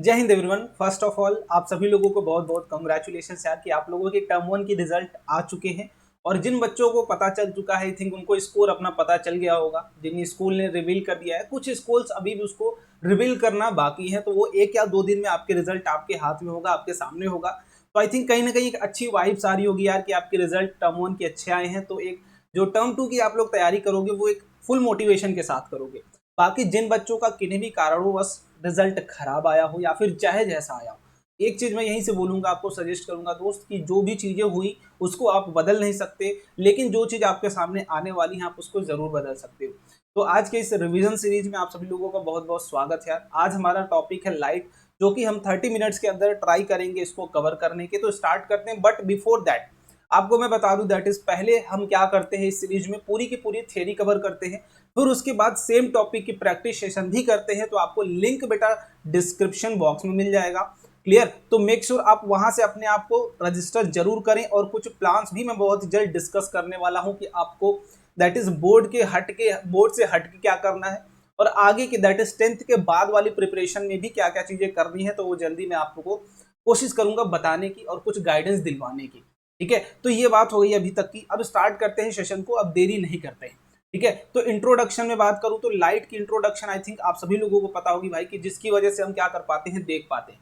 जय Hind everyone. First of all आप सभी लोगों को बहुत बहुत कंग्रेचुलेशंस यार कि आप लोगों के टर्म वन की रिजल्ट आ चुके हैं। और जिन बच्चों को पता चल चुका है आई थिंक उनको स्कोर अपना पता चल गया होगा। जिन स्कूल ने रिवील कर दिया है, कुछ स्कूल्स अभी भी उसको रिवील करना बाकी है, तो वो 1 या 2 दिन में आपके रिजल्ट आपके हाथ में होगा, आपके सामने होगा। तो आई थिंक कहीं ना कहीं एक अच्छी वाइब्स आ रही होगी यार कि आपके रिजल्ट टर्म वन के अच्छे आए हैं। तो एक जो टर्म टू की आप लोग तैयारी करोगे वो एक फुल मोटिवेशन के साथ करोगे। बाकी जिन बच्चों का किन्हीं भी कारणोंवश रिजल्ट खराब आया हो या फिर चाहे जैसा आया हो, एक चीज मैं यहीं से बोलूंगा, आपको सजेस्ट करूंगा दोस्त कि जो भी चीजें हुई उसको आप बदल नहीं सकते, लेकिन जो चीज आपके सामने आने वाली है आप उसको जरूर बदल सकते हो। तो आज के इस रिवीजन सीरीज में आप सभी लोगों का बहुत बहुत स्वागत है। आज हमारा टॉपिक है लाइट, जो कि हम 30 मिनट्स के अंदर ट्राई करेंगे इसको कवर करने के। तो स्टार्ट करते हैं, बट बिफोर दैट आपको मैं बता दूं दैट इज पहले हम क्या करते हैं, इस सीरीज में पूरी की पूरी थ्योरी कवर करते हैं, फिर उसके बाद सेम टॉपिक की प्रैक्टिस सेशन भी करते हैं। तो आपको लिंक बेटा डिस्क्रिप्शन बॉक्स में मिल जाएगा। क्लियर? तो मेक श्योर आप वहां से अपने आप को रजिस्टर जरूर करें। और कुछ प्लान्स भी मैं बहुत जल्द डिस्कस करने वाला हूं कि आपको दैट इज बोर्ड से हट के क्या करना है, और आगे की दैट इज 10th के बाद वाली प्रिपरेशन में भी क्या क्या चीजें करनी है। तो वो जल्दी मैं आप लोगों को कोशिश करूंगा बताने की और कुछ गाइडेंस दिलवाने की। ठीक है, तो ये बात हो गई अभी तक की। अब स्टार्ट करते हैं सेशन को, अब देरी नहीं करते हैं। ठीक है, तो इंट्रोडक्शन में बात करूं तो लाइट की इंट्रोडक्शन आई थिंक आप सभी लोगों को पता होगी भाई, कि जिसकी वजह से हम क्या कर पाते हैं, देख पाते हैं।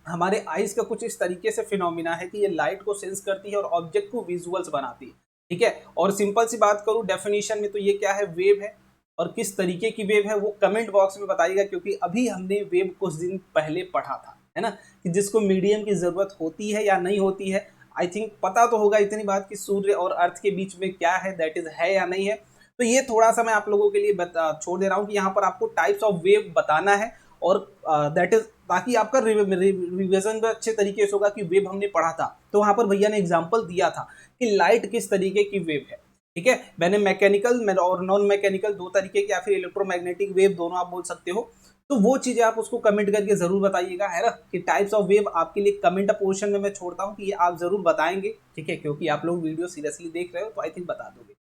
हमारे आईज का कुछ इस तरीके से फिनोमिना है कि ये लाइट को सेंस करती है और ऑब्जेक्ट को विजुअल्स बनाती है। ठीक है, और सिंपल सी बात करूं डेफिनेशन में, तो ये क्या है, वेव है। और किस तरीके की वेव है वो कमेंट बॉक्स में बताइएगा, क्योंकि अभी हमने वेव कुछ दिन पहले पढ़ा था, है ना, कि जिसको मीडियम की जरूरत होती है या नहीं होती है। आई थिंक पता तो होगा इतनी बात कि सूर्य और अर्थ के बीच में क्या है, दैट इज है या नहीं है। तो ये थोड़ा सा मैं आप लोगों के लिए छोड़ दे रहा हूँ कि यहाँ पर आपको टाइप्स ऑफ वेव बताना है। और दैट इज ताकि आपका रिविजन अच्छे तरीके से होगा कि वेव हमने पढ़ा था, तो वहां पर भैया ने एग्जांपल दिया था कि लाइट किस तरीके की वेव है। ठीक है, मैंने मैकेनिकल और नॉन मैकेनिकल दो तरीके की, या फिर इलेक्ट्रोमैग्नेटिक वेव दोनों आप बोल सकते हो। तो वो चीजें आप उसको कमेंट करके जरूर बताइएगा, है ना, कि टाइप्स ऑफ वेव आपके लिए कमेंट पोर्शन में मैं छोड़ता हूँ कि ये आप जरूर बताएंगे। ठीक है, क्योंकि आप लोग वीडियो सीरियसली देख रहे हो तो आई थिंक बता दोगे।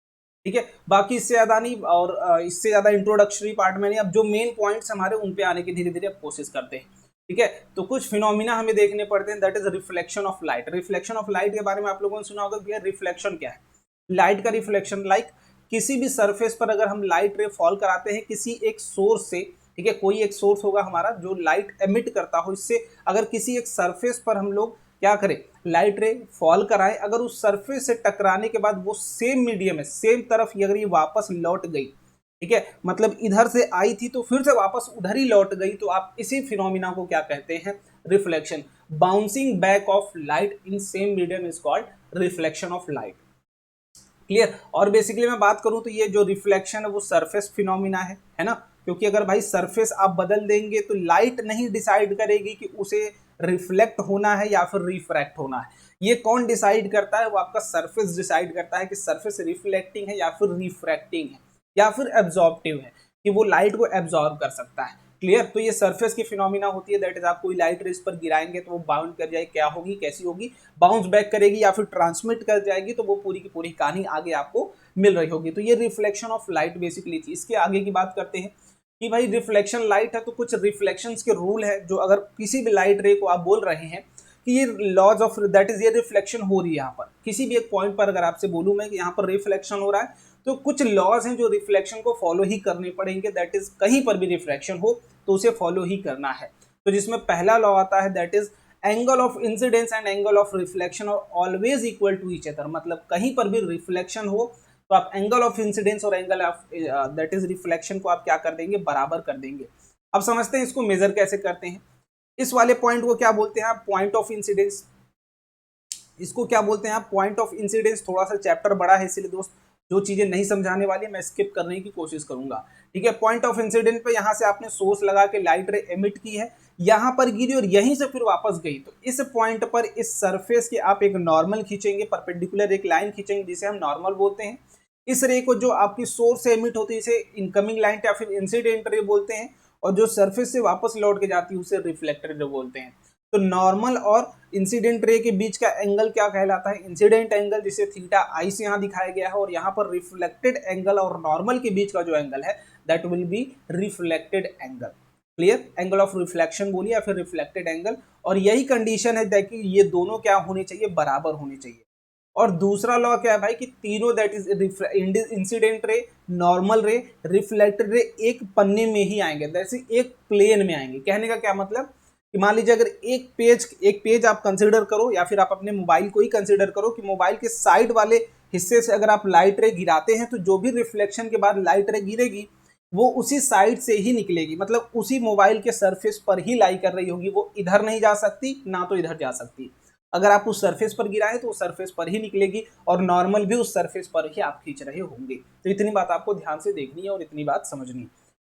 ठीक है, बाकी इससे ज्यादा नहीं, और इससे ज्यादा इंट्रोडक्टरी पार्ट में नहीं। अब जो मेन पॉइंट्स हमारे उन पे आने की धीरे धीरे अब कोशिश करते हैं। ठीक है, तो कुछ फिनोमिना हमें देखने पड़ते हैं, that is reflection of light. Reflection of light के बारे में आप लोगों ने सुना होगा कि रिफ्लेक्शन क्या है। लाइट का रिफ्लेक्शन, लाइक किसी भी सरफेस पर अगर हम लाइट रे फॉल कराते हैं किसी एक सोर्स से, ठीक है, कोई एक सोर्स होगा हमारा जो लाइट एमिट करता हो, इससे अगर किसी एक सरफेस पर हम लोग क्या करें, लाइट रे फॉल कराएं, अगर उस सरफेस से टकराने के बाद वो सेम मीडियम है, सेम तरफ अगर ये वापस लौट गई, ठीक है, मतलब इधर से आई थी तो फिर से वापस उधर ही लौट गई, तो आप इसी फिनोमिना को क्या कहते हैं, reflection. Bouncing back of light in same medium is called reflection of light. Clear? और बेसिकली मैं बात करूं तो ये जो रिफ्लेक्शन है वो सरफेस फिनोमिना है ना, क्योंकि अगर भाई सरफेस आप बदल देंगे तो लाइट नहीं डिसाइड करेगी कि उसे रिफ्लेक्ट होना है या फिर रिफ्रैक्ट होना है। ये कौन डिसाइड करता है, वो आपका सरफेस डिसाइड करता है कि सरफेस रिफ्लेक्टिंग है या फिर रिफ्रैक्टिंग है या फिर एब्जॉर्प्टिव है, कि वो लाइट को एब्जॉर्ब कर सकता है। क्लियर? तो ये सरफेस की फिनोमिना होती है, दैट इज आप कोई लाइट रेस पर गिराएंगे तो वो बाउंड कर जाएगी, क्या होगी, कैसी होगी, बाउंस बैक करेगी या फिर ट्रांसमिट कर जाएगी, तो वो पूरी की पूरी कहानी आगे आपको मिल रही होगी। तो ये रिफ्लेक्शन ऑफ लाइट बेसिकली थी। इसके आगे की बात करते हैं कि भाई रिफ्लेक्शन लाइट है, तो कुछ रिफ्लेक्शंस के रूल है, जो अगर किसी भी लाइट रे को आप बोल रहे हैं कि ये लॉज ऑफ दैट इज, ये रिफ्लेक्शन हो रही है यहाँ पर किसी भी एक पॉइंट पर, अगर आपसे बोलूं मैं कि यहाँ पर रिफ्लेक्शन हो रहा है, तो कुछ लॉज हैं जो रिफ्लेक्शन को फॉलो ही करने पड़ेंगे। दैट इज कहीं पर भी रिफ्लेक्शन हो तो उसे फॉलो ही करना है। तो जिसमें पहला लॉ आता है that is angle of incidence and angle of reflection are always equal to each other. मतलब कहीं पर भी रिफ्लेक्शन हो तो आप एंगल ऑफ इंसिडेंस और angle of that is reflection को आप क्या कर देंगे, बराबर कर देंगे। अब समझते हैं इसको मेजर कैसे करते हैं। इस वाले पॉइंट को क्या बोलते हैं आप, पॉइंट ऑफ इंसिडेंस। इसको क्या बोलते हैं आप, पॉइंट ऑफ इंसिडेंस। थोड़ा सा चैप्टर बड़ा है इसलिए दोस्त जो चीजें नहीं समझाने वाली मैं स्किप करने की कोशिश करूंगा। ठीक है, पॉइंट ऑफ इंसिडेंट पे यहाँ से आपने सोर्स लगा के लाइट रे एमिट की है, यहाँ पर गिरी और यहीं से फिर वापस गई, तो इस पॉइंट पर इस सरफेस के आप एक नॉर्मल खींचेंगे, परपेंडिकुलर एक लाइन खींचेंगे जिसे हम नॉर्मल बोलते हैं। इस रे को जो आपकी सोर्स से एमिट होती है इसे इनकमिंग लाइन या फिर इंसिडेंट रे बोलते हैं, और जो सरफेस से वापस लौट के जाती है उसे रिफ्लेक्टेड रे बोलते हैं। तो नॉर्मल और इंसिडेंट रे के बीच का एंगल क्या कहलाता है, इंसिडेंट एंगल, जिसे थीटा आई से यहाँ दिखाया गया है, और यहाँ पर रिफ्लेक्टेड एंगल और नॉर्मल के बीच का जो एंगल है that will be reflected angle. Clear, angle of reflection बोलिए या फिर रिफ्लेक्टेड एंगल, और यही कंडीशन है देखिए ये दोनों क्या होने चाहिए, बराबर होने चाहिए। और दूसरा लॉ क्या है भाई कि तीनों that is incident ray, normal रे, रिफ्लेक्टेड रे एक पन्ने में ही आएंगे, जैसे एक प्लेन में आएंगे। कहने का क्या मतलब कि मान लीजिए अगर एक पेज आप कंसिडर करो या फिर आप अपने मोबाइल को ही कंसिडर करो कि मोबाइल के साइड वाले हिस्से से अगर आप लाइट रे गिराते हैं तो जो भी रिफ्लेक्शन के बाद लाइट रे गिरेगी वो उसी साइड से ही निकलेगी, मतलब उसी मोबाइल के सरफेस पर ही लाई कर रही होगी, वो इधर नहीं जा सकती ना तो इधर जा सकती। अगर आप उस सरफेस पर गिराएं तो उस सरफेस पर ही निकलेगी, और नॉर्मल भी उस सरफेस पर ही आप खींच रहे होंगे। तो इतनी बात आपको ध्यान से देखनी है और इतनी बात समझनी है।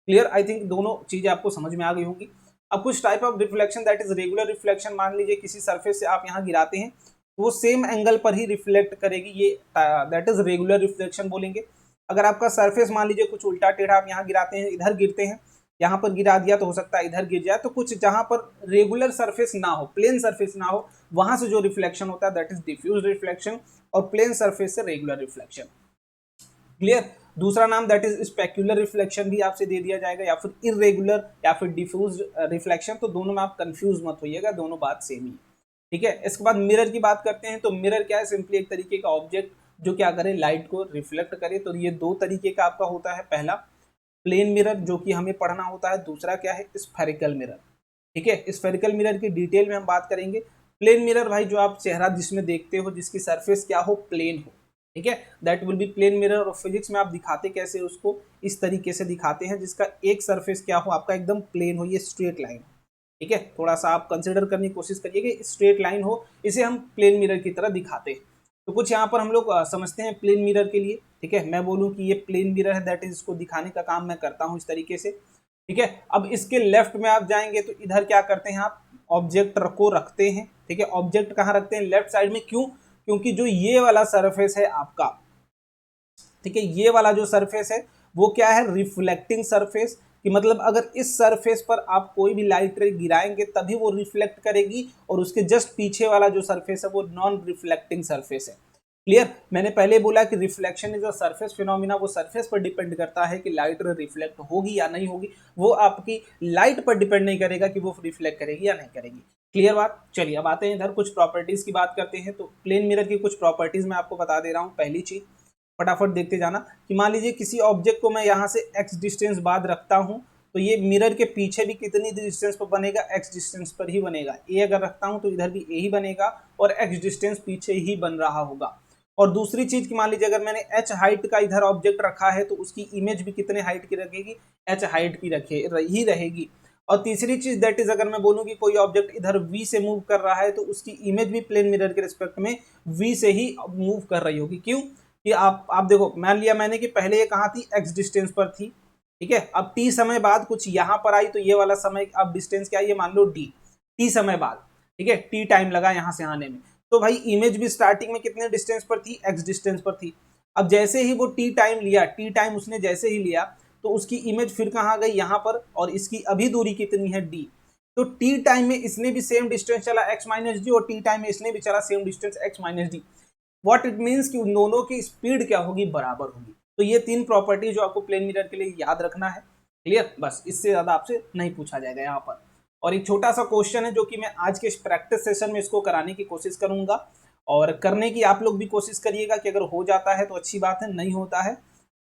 क्लियर, आई थिंक दोनों चीजें आपको समझ में आ गई होंगी। अब कुछ type of reflection that is regular reflection, मान लीजिए किसी सरफेस से आप यहाँ गिराते हैं तो वो सेम एंगल पर ही रिफ्लेक्ट करेगी, ये दैट इज रेगुलर रिफ्लेक्शन बोलेंगे। अगर आपका सरफेस मान लीजिए कुछ उल्टा टेढ़ा, आप यहाँ गिराते हैं, इधर गिरते हैं, यहाँ पर गिरा दिया तो हो सकता है इधर गिर जाए, तो कुछ जहां पर रेगुलर सरफेस ना हो, प्लेन सरफेस ना हो, वहां से जो रिफ्लेक्शन होता है दैट इज डिफ्यूज रिफ्लेक्शन, और प्लेन सरफेस से रेगुलर रिफ्लेक्शन। क्लियर, दूसरा नाम दैट इज स्पेक्युलर रिफ्लेक्शन भी आपसे दे दिया जाएगा, या फिर इरेगुलर या फिर डिफ्यूज रिफ्लेक्शन। तो दोनों में आप कंफ्यूज मत होइएगा, दोनों बात सेम ही है। ठीक है, इसके बाद मिरर की बात करते हैं। तो मिरर क्या है, सिंपली एक तरीके का ऑब्जेक्ट जो क्या करे, लाइट को रिफ्लेक्ट करे। तो ये दो तरीके का आपका होता है, पहला प्लेन मिरर जो कि हमें पढ़ना होता है, दूसरा क्या है, स्फेरिकल मिरर। ठीक है, स्फेरिकल मिरर की डिटेल में हम बात करेंगे। प्लेन मिरर भाई जो आप चेहरा जिसमें देखते हो, जिसकी सरफेस क्या हो, प्लेन हो, ठीक है, that will be plane mirror. और फिजिक्स में आप दिखाते कैसे उसको, इस तरीके से दिखाते हैं जिसका एक सरफेस क्या हो आपका एकदम प्लेन हो, ये स्ट्रेट लाइन। ठीक है, थोड़ा सा आप कंसिडर करने की कोशिश करिए कि स्ट्रेट लाइन हो, इसे हम प्लेन मिरर की तरह दिखाते हैं। तो कुछ यहाँ पर हम लोग समझते हैं प्लेन मिरर के लिए। ठीक है, मैं बोलूँ कि ये प्लेन मिरर है, दैट इज इसको दिखाने का काम मैं करता हूँ इस तरीके से। ठीक है, अब इसके लेफ्ट में आप जाएंगे तो इधर क्या करते हैं, आप ऑब्जेक्ट को रखते हैं। ठीक है, ऑब्जेक्ट कहाँ रखते हैं, लेफ्ट साइड में। क्यों, क्योंकि जो ये वाला सरफेस है आपका, ठीक है, ये वाला जो सरफेस है वो क्या है, रिफ्लेक्टिंग सरफेस, कि मतलब अगर इस सरफेस पर आप कोई भी लाइट रे गिराएंगे तभी वो रिफ्लेक्ट करेगी, और उसके जस्ट पीछे वाला जो सरफेस है वो नॉन रिफ्लेक्टिंग सरफेस है। क्लियर, मैंने पहले बोला कि reflection is a surface phenomena, वो सरफेस पर डिपेंड करता है कि लाइट रे रिफ्लेक्ट होगी या नहीं होगी, वो आपकी लाइट पर डिपेंड नहीं करेगा कि वो रिफ्लेक्ट करेगी या नहीं करेगी। क्लियर बात। चलिए अब आते हैं इधर कुछ प्रॉपर्टीज की बात करते हैं। तो प्लेन मिरर की कुछ प्रॉपर्टीज मैं आपको बता दे रहा हूँ। पहली चीज फटाफट देखते जाना कि मान लीजिए किसी ऑब्जेक्ट को मैं यहाँ से x डिस्टेंस बाद रखता हूँ, तो ये मिरर के पीछे भी कितनी डिस्टेंस पर बनेगा, x डिस्टेंस पर ही बनेगा। a अगर रखता हूँ तो इधर भी a ही बनेगा और x डिस्टेंस पीछे ही बन रहा होगा। और दूसरी चीज की मान लीजिए अगर मैंने h हाइट का इधर ऑब्जेक्ट रखा है तो उसकी इमेज भी कितने हाइट की रखेगी, h हाइट की ही रहेगी। और तीसरी चीज दैट इज अगर मैं बोलूँ कि कोई ऑब्जेक्ट इधर v से मूव कर रहा है तो उसकी इमेज भी प्लेन मिरर के रिस्पेक्ट में v से ही मूव कर रही होगी। क्यों कि आप देखो, मान लिया मैंने कि पहले ये कहाँ थी, x डिस्टेंस पर थी। ठीक है, अब t समय बाद कुछ यहाँ पर आई तो ये वाला समय अब डिस्टेंस क्या है, ये मान लो d, t समय बाद। ठीक है, t टाइम लगा यहाँ से आने में, तो भाई इमेज भी स्टार्टिंग में कितने डिस्टेंस पर थी, x डिस्टेंस पर थी। अब जैसे ही वो t टाइम लिया, t टाइम उसने जैसे ही लिया तो उसकी इमेज फिर कहाँ गई, यहाँ पर, और इसकी अभी दूरी कितनी है, d। तो t टाइम में इसने भी सेम डिस्टेंस चला x माइनस डी, और t टाइम में इसने भी चला same distance x minus D. What it means कि उन दोनों की स्पीड क्या होगी, बराबर होगी। तो ये तीन प्रॉपर्टी जो आपको प्लेन मिरर के लिए याद रखना है। क्लियर, बस इससे ज्यादा आपसे नहीं पूछा जाएगा यहाँ पर। और एक छोटा सा क्वेश्चन है जो कि मैं आज के इस प्रैक्टिस सेशन में इसको कराने की कोशिश करूंगा, और करने की आप लोग भी कोशिश करिएगा कि अगर हो जाता है तो अच्छी बात है, नहीं होता है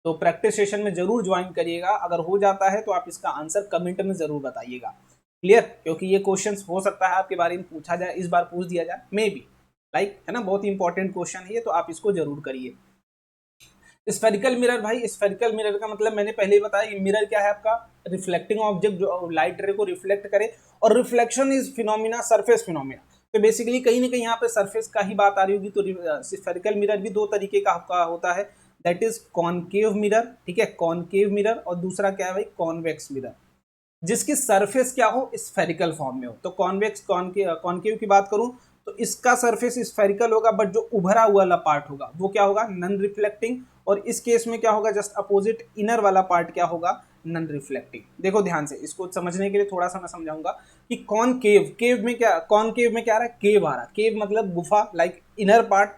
तो प्रैक्टिस सेशन में जरूर ज्वाइन करिएगा। अगर हो जाता है तो आप इसका आंसर कमेंट में जरूर बताइएगा। क्लियर, क्योंकि ये क्वेश्चन हो सकता है आपके बारे में पूछा जाए, इस बार पूछ दिया जाए, मे बी, लाइक है ना, बहुत ही इंपॉर्टेंट क्वेश्चन है ये, तो आप इसको जरूर करिए। स्फेरिकल मिरर, भाई स्फेरिकल मिरर का मतलब मैंने पहले ही बताया, मिरर क्या है आपका, रिफ्लेक्टिंग ऑब्जेक्ट जो लाइट रे को रिफ्लेक्ट करे, और reflection is phenomena, surface phenomena. तो बेसिकली कहीं ना कहीं यहाँ पे सरफेस का ही बात आ रही होगी। तो स्फेरिकल मिरर भी दो तरीके का आपका होता है, दैट इज कॉनकेव मिरर। ठीक है, कॉनकेव मिरर, और दूसरा क्या है भाई, कॉन्वेक्स मिरर, जिसकी सरफेस क्या हो, स्फेरिकल फॉर्म में हो। तो कॉन्वेक्स कॉनकेव की बात करूं तो इसका सरफेस स्फेरिकल होगा, बट जो उभरा हुआ वाला पार्ट होगा वो क्या होगा, नॉन रिफ्लेक्टिंग। और इस केस में क्या होगा, जस्ट अपोजिट, इनर वाला पार्ट क्या होगा, नॉन रिफ्लेक्टिंग। देखो ध्यान से, इसको समझने के लिए थोड़ा सा मैं समझाऊंगा कि कॉनकेव, केव में क्या, कॉनकेव में क्या आ रहा है, केव आ रहा है, केव मतलब गुफा, लाइक इनर पार्ट।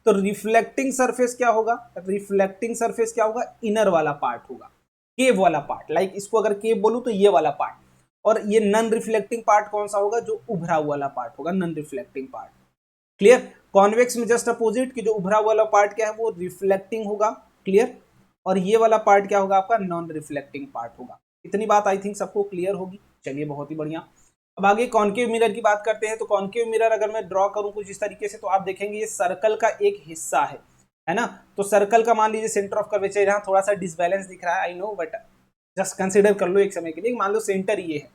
तो रिफ्लेक्टिंग सरफेस क्या होगा, रिफ्लेक्टिंग सरफेस क्या होगा, इनर वाला पार्ट होगा, केव वाला पार्ट। लाइक इसको अगर केव बोलूं तो ये वाला पार्ट। और ये नॉन रिफ्लेक्टिंग पार्ट कौन सा होगा, जो उभरा हुआ वाला पार्ट होगा, non reflecting part. Clear. Convex में जस्ट अपोजिट कि जो उभरा हुआ वाला पार्ट क्या है वो रिफ्लेक्टिंग होगा। क्लियर। और ये वाला पार्ट क्या होगा आपका, नॉन रिफ्लेक्टिंग पार्ट होगा। इतनी बात आई थिंक सबको क्लियर होगी। चलिए बहुत ही बढ़िया। अब आगे कॉन्केव मिरर की बात करते हैं। तो कॉन्केव मिरर अगर मैं ड्रॉ करूं कुछ इस तरीके से, तो आप देखेंगे ये सर्कल का एक हिस्सा है ना। तो सर्कल का मान लीजिए सेंटर ऑफ कर्वेचर, यहाँ थोड़ा सा डिसबैलेंस दिख रहा है, I know, but just consider कर लो एक समय के लिए। मान लो सेंटर ये है,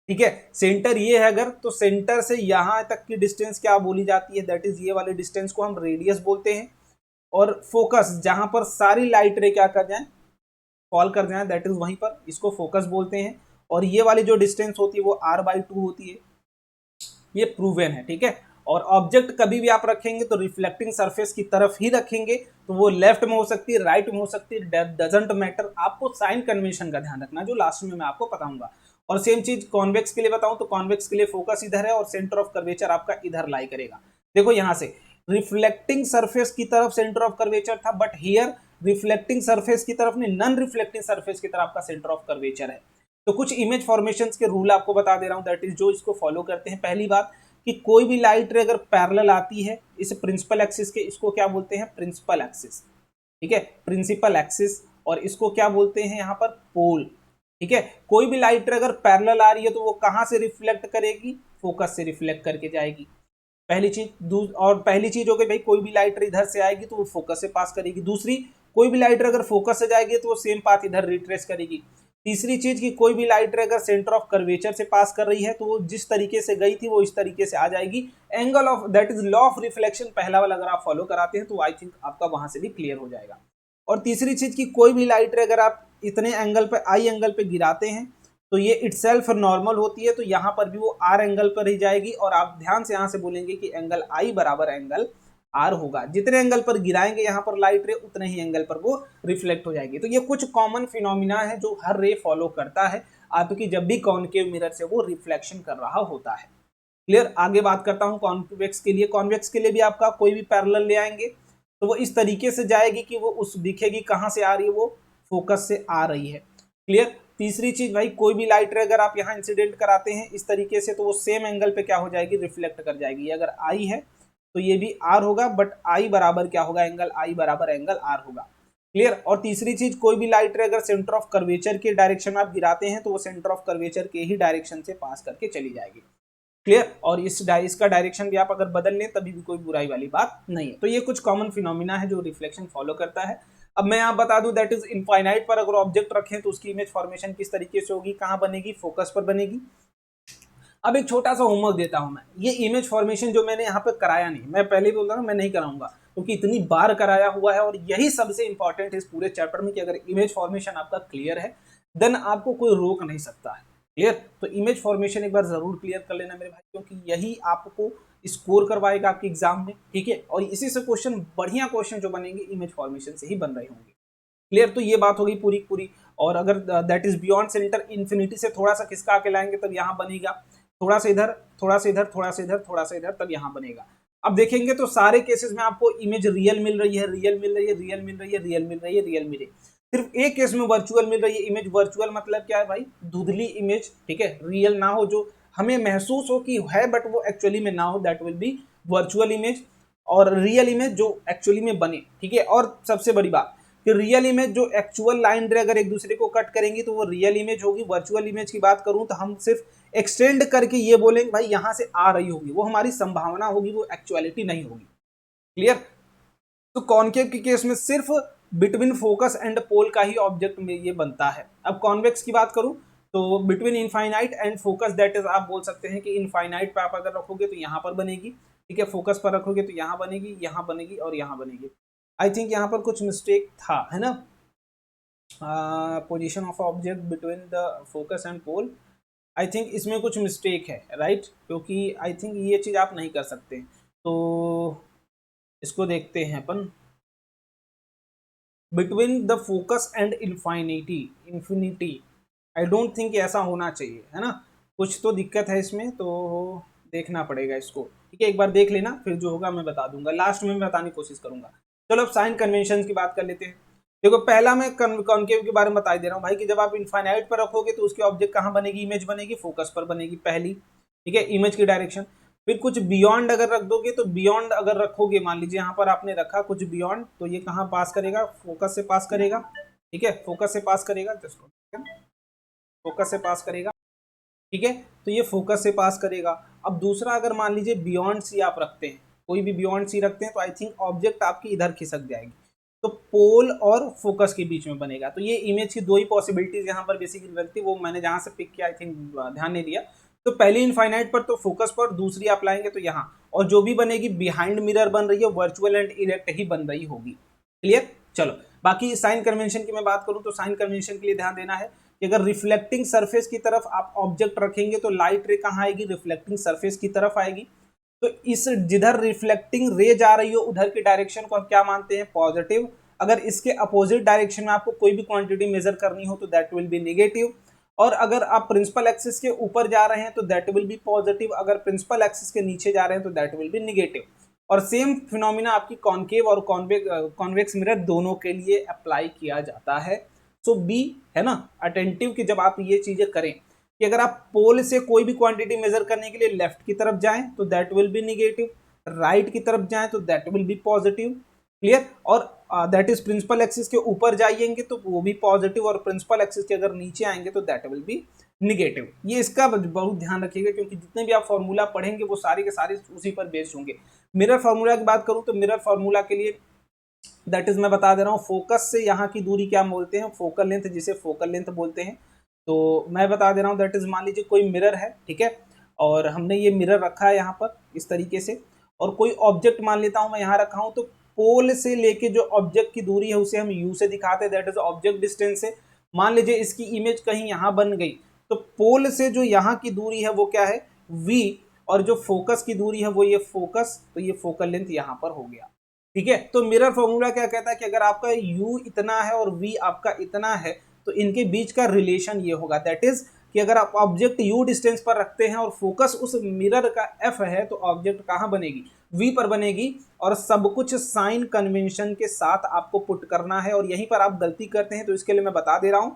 ठीक है, सेंटर ये है अगर, तो सेंटर से यहां तक की डिस्टेंस क्या बोली जाती है, दैट इज ये वाले डिस्टेंस को हम रेडियस बोलते हैं। और फोकस जहां पर सारी लाइट रे क्या कर जाए, फॉल कर जाए, दैट इज वहीं पर, इसको फोकस बोलते हैं। और ये वाली जो डिस्टेंस होती है वो r/2 होती है, ये प्रूवन है, ठीक है। और ऑब्जेक्ट कभी भी आप रखेंगे तो रिफ्लेक्टिंग सरफेस की तरफ ही रखेंगे, तो वो लेफ्ट में हो सकती है, राइट में हो सकती है, डजंट मैटर। आपको साइन कन्वेंशन का ध्यान रखना, जो लास्ट में मैं आपको बताऊंगा। और सेम चीज कॉन्वेक्स के लिए बताऊं तो कॉन्वेक्स के लिए फोकस इधर है और सेंटर ऑफ कर्वेचर आपका इधर लाई करेगा। देखो यहां से रिफ्लेक्टिंग सरफेस की तरफ सेंटर ऑफ कर्वेचर था, बट हियर रिफ्लेक्टिंग सरफेस की तरफ नहीं, नॉन रिफ्लेक्टिंग सरफेस की तरफ आपका सेंटर ऑफ कर्वेचर है। तो कुछ इमेज फॉर्मेशंस के रूल आपको बता दे रहा हूं, दैट इज जो इसको फॉलो करते हैं। पहली बात कि कोई भी लाइट रे अगर पैरेलल आती है इस प्रिंसिपल एक्सिस के, इसको क्या बोलते हैं, प्रिंसिपल एक्सिस, ठीक है, प्रिंसिपल एक्सिस। और इसको क्या बोलते हैं यहाँ पर, पोल, ठीक है। कोई भी लाइट रे अगर पैरेलल आ रही है तो वो कहां से रिफ्लेक्ट करेगी, फोकस से रिफ्लेक्ट करके जाएगी, पहली चीज। और पहली चीज हो गई भाई, कोई भी लाइट रे इधर से आएगी तो वो फोकस से पास करेगी। दूसरी, कोई भी लाइट रे अगर फोकस से जाएगी तो वो सेम पाथ इधर रिट्रेस करेगी। तीसरी चीज कि कोई भी लाइट रे अगर सेंटर ऑफ कर्वेचर से पास कर रही है तो वो जिस तरीके से गई थी वो इस तरीके से आ जाएगी। Angle of, that is law of reflection, पहला वाला अगर आप फॉलो कराते हैं तो आई थिंक आपका वहां से भी क्लियर हो जाएगा। और तीसरी चीज कि कोई भी लाइट रे अगर आप इतने एंगल पे, आई एंगल पे गिराते हैं तो ये इटसेल्फ नॉर्मल होती है, तो यहाँ पर भी वो आर एंगल पर ही जाएगी। और आप ध्यान से यहाँ से बोलेंगे कि एंगल आई बराबर एंगल आर होगा। जितने एंगल पर गिराएंगे यहाँ पर लाइट रे उतने ही एंगल पर वो रिफ्लेक्ट हो जाएगी। तो ये कुछ कॉमन फिनोमिना है जो हर रे फॉलो करता है आपकी जब भी कॉन्केव मिरर से वो रिफ्लेक्शन कर रहा होता है। क्लियर। आगे बात करता हूँ कॉन्वेक्स के लिए। कॉन्वेक्स के लिए भी आपका कोई भी पैरेलल ले आएंगे तो वो इस तरीके से जाएगी कि वो उस दिखेगी कहाँ से आ रही है, वो फोकस से आ रही है। क्लियर। तीसरी चीज भाई, कोई भी लाइट रे अगर आप यहाँ इंसिडेंट कराते हैं इस तरीके से तो वो सेम एंगल पे क्या हो जाएगी, रिफ्लेक्ट कर जाएगी। अगर आई है तो ये भी आर होगा, बट आई बराबर क्या होगा, एंगल आई बराबर एंगल आर होगा। क्लियर। और तीसरी चीज, कोई भी लाइट रे अगर सेंटर ऑफ कर्वेचर के डायरेक्शन में आप गिराते हैं तो वो सेंटर ऑफ कर्वेचर के ही डायरेक्शन से पास करके चली जाएगी। क्लियर। और इसका डायरेक्शन भी आप अगर बदल लें तभी भी कोई बुराई वाली बात नहीं है। तो ये कुछ कॉमन फिनोमिना है जो रिफ्लेक्शन फॉलो करता है। अब मैं आप बता दूं, दैट इज इनफाइनाइट पर अगर ऑब्जेक्ट रखें तो उसकी इमेज फॉर्मेशन किस तरीके से होगी, कहां बनेगी, फोकस पर बनेगी। अब एक छोटा सा होमवर्क देता हूं मैं, ये इमेज फॉर्मेशन जो मैंने यहाँ पे कराया नहीं, मैं पहले ही बोल रहा हूँ मैं नहीं कराऊंगा क्योंकि इतनी बार कराया हुआ है और यही सबसे इंपॉर्टेंट है इस पूरे चैप्टर में कि अगर इमेज फॉर्मेशन आपका क्लियर है देन आपको कोई रोक नहीं सकता है। क्लियर। तो इमेज फॉर्मेशन एक बार जरूर क्लियर कर लेना मेरे भाई, क्योंकि यही आपको स्कोर करवाएगा आपके एग्जाम में, ठीक है। और इसी से क्वेश्चन, बढ़िया क्वेश्चन जो बनेंगे इमेज फॉर्मेशन से ही बन रहे होंगे। क्लियर। तो ये बात होगी पूरी पूरी। और अगर that is beyond centre, infinity से थोड़ा सा खिसका के लाएंगे तब यहाँ बनेगा, थोड़ा सा इधर, थोड़ा सा इधर, थोड़ा सा इधर, थोड़ा सा इधर, तब यहाँ बनेगा। अब देखेंगे तो सारे केसेस में आपको इमेज रियल मिल रही है, रियल मिल रही है, रियल मिल रही है, रियल मिल रही है, रियल मिल रही है। सिर्फ एक केस में वर्चुअल मिल रही है इमेज। वर्चुअल मतलब क्या है भाई, धुंधली इमेज, ठीक है, रियल ना हो, जो हमें महसूस हो कि है बट वो एक्चुअली में ना हो, that will B virtual image. और रियल इमेज जो एक्चुअली में बने, ठीक है। और सबसे बड़ी बात कि रियल इमेज जो एक्चुअल लाइन रे अगर एक दूसरे को कट करेंगी तो वो रियल इमेज होगी। वर्चुअल इमेज की बात करूं तो हम सिर्फ एक्सटेंड करके ये बोलेंगे भाई यहां से आ रही होगी, वो हमारी संभावना होगी, वो एक्चुअलिटी नहीं होगी। क्लियर। तो कॉन्केव के केस में सिर्फ बिटवीन फोकस एंड पोल का ही ऑब्जेक्ट में ये बनता है। अब कॉन्वेक्स की बात करूं तो between infinite and focus, that is आप बोल सकते हैं कि इनफाइनाइट पे आप अगर रखोगे तो यहाँ पर बनेगी, ठीक है, फोकस पर रखोगे तो यहाँ बनेगी, यहाँ बनेगी और यहाँ बनेगी। आई थिंक यहाँ पर कुछ मिस्टेक था, है ना, position of object between the focus and pole, I think इसमें कुछ मिस्टेक है, राइट, क्योंकि आई थिंक ये चीज़ आप नहीं कर सकते। तो इसको देखते हैं अपन, between the focus and infinity, I don't think ऐसा होना चाहिए, है ना, कुछ तो दिक्कत है इसमें, तो देखना पड़ेगा इसको, ठीक है। एक बार देख लेना, फिर जो होगा मैं बता दूंगा, लास्ट में मैं बताने की कोशिश करूंगा। चलो अब साइन कन्वेंशन की बात कर लेते हैं। देखो पहला मैं कॉन्केव के बारे में बता दे रहा हूँ भाई कि जब आप इनफाइनाइट पर रखोगे तो उसके ऑब्जेक्ट कहाँ बनेगी, इमेज बनेगी फोकस पर बनेगी पहली, ठीक है, इमेज की डायरेक्शन। फिर कुछ बियॉन्ड अगर रख दोगे तो बियॉन्ड अगर रखोगे, मान लीजिए यहाँ पर आपने रखा कुछ बियॉन्ड, तो ये कहाँ पास करेगा, फोकस से पास करेगा, ठीक है, फोकस से पास करेगा, फोकस से पास करेगा, ठीक है, तो ये फोकस से पास करेगा। अब दूसरा अगर मान लीजिए बियॉन्ड सी आप रखते हैं, कोई भी बियॉन्ड सी रखते हैं, तो आई थिंक ऑब्जेक्ट आपकी इधर खिसक जाएगी, तो पोल और फोकस के बीच में बनेगा। तो ये इमेज की दो ही पॉसिबिलिटीज यहाँ पर बेसिकली रखती है, वो मैंने जहाँ से पिक किया आई थिंक ध्यान नहीं दिया। तो पहली इनफाइनाइट पर तो फोकस पर, दूसरी आप लाएंगे तो यहाँ, और जो भी बनेगी बिहाइंड मिरर बन रही है, वर्चुअल एंड इरेक्ट ही बन रही होगी। क्लियर। चलो बाकी साइन कन्वेंशन की मैं बात करूँ तो साइन कन्वेंशन के लिए ध्यान देना है कि अगर रिफ्लेक्टिंग सरफेस की तरफ आप ऑब्जेक्ट रखेंगे तो लाइट रे कहाँ आएगी, रिफ्लेक्टिंग सरफेस की तरफ आएगी। तो इस जिधर रिफ्लेक्टिंग रे जा रही हो उधर की डायरेक्शन को हम क्या मानते हैं, पॉजिटिव। अगर इसके अपोजिट डायरेक्शन में आपको कोई भी क्वांटिटी मेजर करनी हो तो दैट विल बी नेगेटिव। और अगर आप प्रिंसिपल एक्सिस के ऊपर जा रहे हैं तो दैट विल बी पॉजिटिव, अगर प्रिंसिपल एक्सिस के नीचे जा रहे हैं तो दैट विल बी नेगेटिव। और सेम फिनोमिना आपकी कॉन्केव और कॉन्वेक्स मिरर दोनों के लिए अप्लाई किया जाता है। सो बी है ना अटेंटिव कि जब आप ये चीजें करें कि अगर आप पोल से कोई भी क्वांटिटी मेजर करने के लिए लेफ्ट की तरफ जाएं तो that will B negative, right की तरफ जाएं तो that will B positive. Clear. और दैट इज प्रिंसिपल एक्सिस के ऊपर जाइएंगे तो वो भी पॉजिटिव, और प्रिंसिपल एक्सिस के अगर नीचे आएंगे तो दैट विल बी निगेटिव। ये इसका बहुत ध्यान रखिएगा क्योंकि जितने भी आप फॉर्मूला पढ़ेंगे वो सारे के सारे उसी पर बेस्ड होंगे। मिरर फार्मूला की बात करूं तो मिरर फार्मूला के लिए दैट इज मैं बता दे रहा हूँ, फोकस से यहाँ की दूरी क्या बोलते हैं, फोकल लेंथ, जिसे फोकल लेंथ बोलते हैं। तो मैं बता दे रहा हूँ दैट इज, मान लीजिए कोई मिरर है, ठीक है, और हमने ये मिरर रखा है यहाँ पर इस तरीके से, और कोई ऑब्जेक्ट मान लेता हूँ मैं यहाँ रखा हूँ, तो पोल से लेके जो ऑब्जेक्ट की दूरी है उसे हम यू से दिखाते हैं, दैट इज ऑब्जेक्ट डिस्टेंस है। मान लीजिए इसकी इमेज कहीं यहाँ बन गई तो पोल से जो यहाँ की दूरी है वो क्या है, v, और जो फोकस की दूरी है वो ये फोकस, तो ये फोकल लेंथ यहाँ पर हो गया। ठीक है। तो मिरर फॉर्मूला क्या कहता है कि अगर आपका u इतना है और v आपका इतना है तो इनके बीच का रिलेशन ये होगा, दैट इज कि अगर आप ऑब्जेक्ट u डिस्टेंस पर रखते हैं और फोकस उस मिरर का f है तो ऑब्जेक्ट कहाँ बनेगी, v पर बनेगी। और सब कुछ साइन कन्वेंशन के साथ आपको पुट करना है, और यहीं पर आप गलती करते हैं तो इसके लिए मैं बता दे रहा हूं।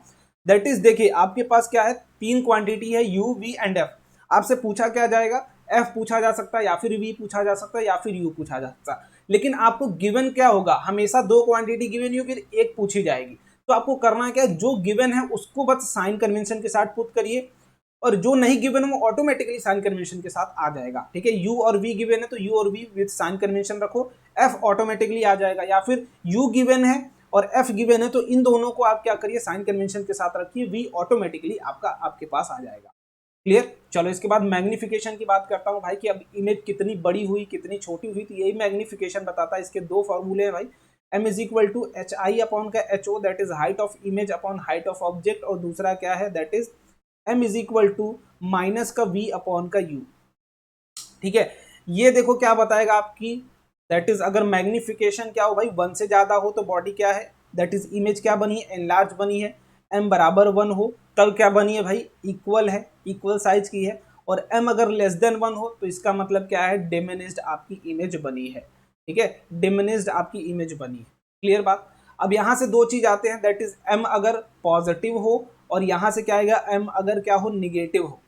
दैट इज देखिए आपके पास क्या है, तीन क्वांटिटी है u, v एंड f। आपसे पूछा क्या जाएगा, f पूछा जा सकता है या फिर v पूछा जा सकता है या फिर u पूछा जा सकता है, लेकिन आपको गिवन क्या होगा, हमेशा दो क्वांटिटी गिवन हो फिर एक पूछी जाएगी। तो आपको करना क्या है, जो गिवन है उसको बस साइन कन्वेंशन के साथ पुट करिए, और जो नहीं गिवन है वो ऑटोमेटिकली साइन कन्वेंशन के साथ आ जाएगा। ठीक है, u और v गिवन है तो u और v विद साइन कन्वेंशन रखो, f ऑटोमेटिकली आ जाएगा। या फिर u गिवन है और f गिवन है तो इन दोनों को आप क्या करिए, साइन कन्वेंशन के साथ रखिए, v ऑटोमेटिकली आपके पास आ जाएगा। क्लियर। चलो इसके बाद मैग्निफिकेशन की बात करता हूं भाई कि अब इमेज कितनी बड़ी हुई कितनी छोटी हुई, तो यही मैग्निफिकेशन बताता है। इसके दो फॉर्मूले हैं भाई, m is equal to H I upon का H O, that is height of image upon height of object, और दूसरा क्या है that is m is equal to minus का v अपॉन का u। ठीक है, ये देखो क्या बताएगा आपकी, दैट इज अगर मैग्निफिकेशन क्या हो भाई 1 से ज्यादा हो तो बॉडी क्या है, दैट इज इमेज क्या बनी है, एनलार्ज बनी है। m बराबर 1 हो तब क्या बनी है भाई, इक्वल है, इक्वल साइज की है। और m अगर लेस देन 1 हो तो इसका मतलब क्या है, डिमिनिश्ड आपकी इमेज बनी है। ठीक है, डिमिनिश्ड आपकी इमेज बनी है। क्लियर बात। अब यहां से दो चीज आते हैं, दैट इज m अगर पॉजिटिव हो, और यहां से क्या आएगा, m अगर क्या हो, निगेटिव हो।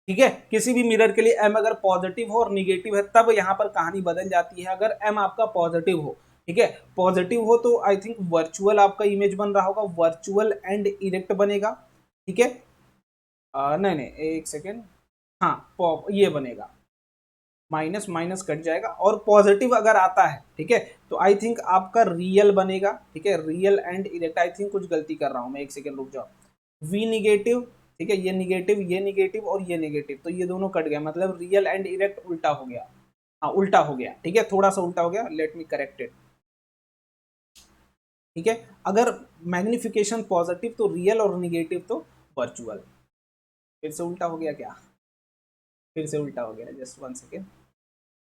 ठीक है, किसी भी मिरर के लिए m अगर पॉजिटिव हो और निगेटिव है तब यहाँ पर कहानी बदल जाती है। अगर m आपका पॉजिटिव हो, ठीक है, पॉजिटिव हो तो आई थिंक वर्चुअल आपका इमेज बन रहा होगा, वर्चुअल एंड इरेक्ट बनेगा। ठीक है, नहीं नहीं एक सेकेंड, हाँ ये बनेगा, माइनस माइनस कट जाएगा। और पॉजिटिव अगर आता है, ठीक है, तो आई थिंक आपका रियल बनेगा। ठीक है, real and erect, I think कुछ गलती कर रहा हूँ मैं, एक सेकेंड रुक जाओ। वी निगेटिव, ठीक है, ये निगेटिव और ये निगेटिव, तो ये दोनों कट गया, मतलब रियल एंड इरेक्ट उल्टा हो गया। हाँ उल्टा हो गया, ठीक है, थोड़ा सा उल्टा हो गया, लेट मी करेक्ट इट। ठीक है, अगर मैग्निफिकेशन पॉजिटिव तो रियल और निगेटिव तो वर्चुअल। फिर से उल्टा हो गया क्या, फिर से उल्टा हो गया, जस्ट 1 सेकेंड।